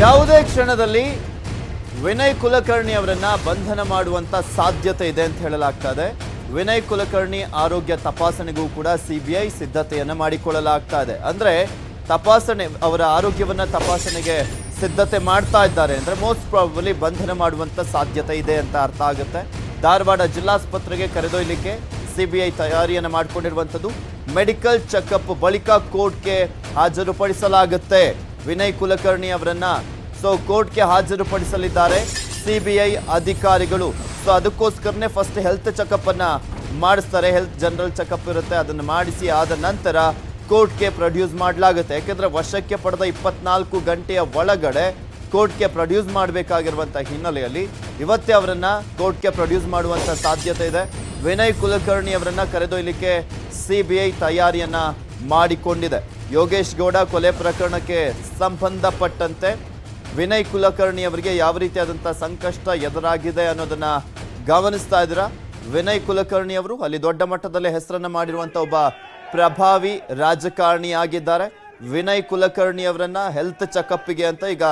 ಯಾವುದೇ ಕ್ಷಣದಲ್ಲಿ ವಿನಯ್ ಕುಲಕರ್ಣಿ ಅವರನ್ನ ಬಂಧನ ಮಾಡುವಂತ ಸಾಧ್ಯತೆ ಇದೆ ಅಂತ ಹೇಳಲಾಗ್ತಾ ಇದೆ. ವಿನಯ್ ಕುಲಕರ್ಣಿ ಆರೋಗ್ಯ ತಪಾಸಣೆಗೂ ಕೂಡ ಸಿಬಿಐ ಸಿದ್ಧತೆಯನ್ನ ಮಾಡಿಕೊಳ್ಳಲಾಗ್ತಾ ಇದೆ. ಅಂದ್ರೆ ತಪಾಸಣೆ ಅವರ ಆರೋಗ್ಯವನ್ನ ತಪಾಸಣೆಗೆ ಸಿದ್ಧತೆ ಮಾಡ್ತಾ ಇದ್ದಾರೆ ಅಂದ್ರೆ ಮೋಸ್ಟ್ ಪ್ರಾಬಬಲಿ ಬಂಧನ ಮಾಡುವಂತ ಸಾಧ್ಯತೆ ಇದೆ ಅಂತ ಅರ್ಥ ಆಗುತ್ತೆ. ಧಾರವಾಡ ಜಿಲ್ಲಾಸ್ಪತ್ರೆಗೆ ಕರೆದೊಯ್ಯಲಿಕ್ಕೆ ಸಿಬಿಐ ತಯಾರಿಯನ್ನು ಮಾಡಿಕೊಂಡಿರುವಂಥದ್ದು. ಮೆಡಿಕಲ್ ಚೆಕಪ್ ಬಳಿಕ ಕೋರ್ಟ್ಗೆ ಹಾಜರುಪಡಿಸಲಾಗುತ್ತೆ ವಿನಯ್ ಕುಲಕರ್ಣಿ ಅವರನ್ನ. ಕೋರ್ಟ್ಗೆ ಹಾಜರುಪಡಿಸಲಿದ್ದಾರೆ ಸಿಬಿಐ ಅಧಿಕಾರಿಗಳು. ಅದಕ್ಕೋಸ್ಕರನೇ ಫಸ್ಟ್ ಹೆಲ್ತ್ ಚೆಕಪ್ ಅನ್ನ ಮಾಡಿಸ್ತಾರೆ. ಹೆಲ್ತ್ ಜನರಲ್ ಚೆಕಪ್ ಇರುತ್ತೆ, ಅದನ್ನು ಮಾಡಿಸಿ ಆದ ನಂತರ ಕೋರ್ಟ್ಗೆ ಪ್ರೊಡ್ಯೂಸ್ ಮಾಡಲಾಗುತ್ತೆ. ಯಾಕೆಂದ್ರೆ ವಶಕ್ಕೆ ಪಡೆದ 24 ಗಂಟೆಯ ಒಳಗಡೆ ಕೋರ್ಟ್ಗೆ ಪ್ರೊಡ್ಯೂಸ್ ಮಾಡಬೇಕಾಗಿರುವಂತಹ ಹಿನ್ನೆಲೆಯಲ್ಲಿ ಇವತ್ತೇ ಅವರನ್ನ ಕೋರ್ಟ್ಗೆ ಪ್ರೊಡ್ಯೂಸ್ ಮಾಡುವಂತ ಸಾಧ್ಯತೆ ಇದೆ. ವಿನಯ್ ಕುಲಕರ್ಣಿ ಅವರನ್ನ ಕರೆದೊಯ್ಯಲಿಕ್ಕೆ ಸಿಬಿಐ ತಯಾರಿಯನ್ನ ಮಾಡಿಕೊಂಡಿದೆ. ಯೋಗೇಶ್ ಗೌಡ ಕೊಲೆ ಪ್ರಕರಣಕ್ಕೆ ಸಂಬಂಧಪಟ್ಟಂತೆ ವಿನಯ್ ಕುಲಕರ್ಣಿ ಅವರಿಗೆ ಯಾವ ರೀತಿಯಾದಂತಹ ಸಂಕಷ್ಟ ಎದುರಾಗಿದೆ ಅನ್ನೋದನ್ನ ಗಮನಿಸ್ತಾ ಇದ್ದೀರಾ. ವಿನಯ್ ಕುಲಕರ್ಣಿ ಅವರು ಅಲ್ಲಿ ದೊಡ್ಡ ಮಟ್ಟದಲ್ಲಿ ಹೆಸರನ್ನ ಮಾಡಿರುವಂತಹ ಒಬ್ಬ ಪ್ರಭಾವಿ ರಾಜಕಾರಣಿ ಆಗಿದ್ದಾರೆ. ವಿನಯ್ ಕುಲಕರ್ಣಿ ಅವರನ್ನ ಹೆಲ್ತ್ ಚೆಕಪ್ಗೆ ಅಂತ ಈಗ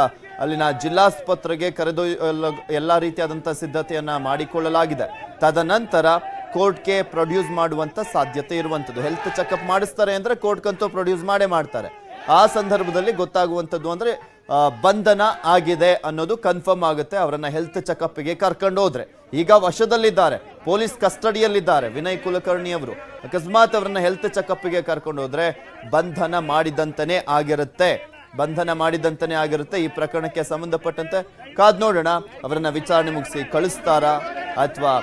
ಅಲ್ಲಿನ ಜಿಲ್ಲಾಸ್ಪತ್ರೆಗೆ ಕರೆದೊಯ್ಯಲು ಎಲ್ಲ ರೀತಿಯಾದಂತಹ ಸಿದ್ಧತೆಯನ್ನ ಮಾಡಿಕೊಳ್ಳಲಾಗಿದೆ. ತದನಂತರ ಕೋರ್ಟ್ಗೆ ಪ್ರೊಡ್ಯೂಸ್ ಮಾಡುವಂತ ಸಾಧ್ಯತೆ ಇರುವಂಥದ್ದು. ಹೆಲ್ತ್ ಚೆಕಪ್ ಮಾಡಿಸ್ತಾರೆ ಅಂದ್ರೆ ಕೋರ್ಟ್ಗಂತೂ ಪ್ರೊಡ್ಯೂಸ್ ಮಾಡೇ ಮಾಡ್ತಾರೆ. ಆ ಸಂದರ್ಭದಲ್ಲಿ ಗೊತ್ತಾಗುವಂಥದ್ದು ಅಂದ್ರೆ ಬಂಧನ ಆಗಿದೆ ಅನ್ನೋದು ಕನ್ಫರ್ಮ್ ಆಗುತ್ತೆ. ಅವರನ್ನ ಹೆಲ್ತ್ ಚೆಕಪ್ಗೆ ಕರ್ಕೊಂಡು ಹೋದ್ರೆ ಈಗ ವಶದಲ್ಲಿದ್ದಾರೆ, ಪೊಲೀಸ್ ಕಸ್ಟಡಿಯಲ್ಲಿದ್ದಾರೆ ವಿನಯ್ ಕುಲಕರ್ಣಿ ಅವರು. ಅಕಸ್ಮಾತ್ ಅವರನ್ನ ಹೆಲ್ತ್ ಚೆಕಪ್ಗೆ ಕರ್ಕೊಂಡು ಹೋದ್ರೆ ಬಂಧನ ಮಾಡಿದಂತನೇ ಆಗಿರುತ್ತೆ. ಈ ಪ್ರಕರಣಕ್ಕೆ ಸಂಬಂಧಪಟ್ಟಂತೆ ಕಾದ್ ನೋಡೋಣ. ಅವರನ್ನ ವಿಚಾರಣೆ ಮುಗಿಸಿ ಕಳಿಸ್ತಾರಾ ಅಥವಾ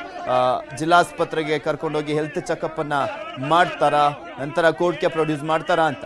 ಜಿಲ್ಲಾಸ್ಪತ್ರೆಗೆ ಕರ್ಕೊಂಡೋಗಿ ಹೆಲ್ತ್ ಚೆಕಪ್ ಅನ್ನ ಮಾಡ್ತಾರಾ, ನಂತರ ಕೋರ್ಟ್ಗೆ ಪ್ರೊಡ್ಯೂಸ್ ಮಾಡ್ತಾರಾ ಅಂತ.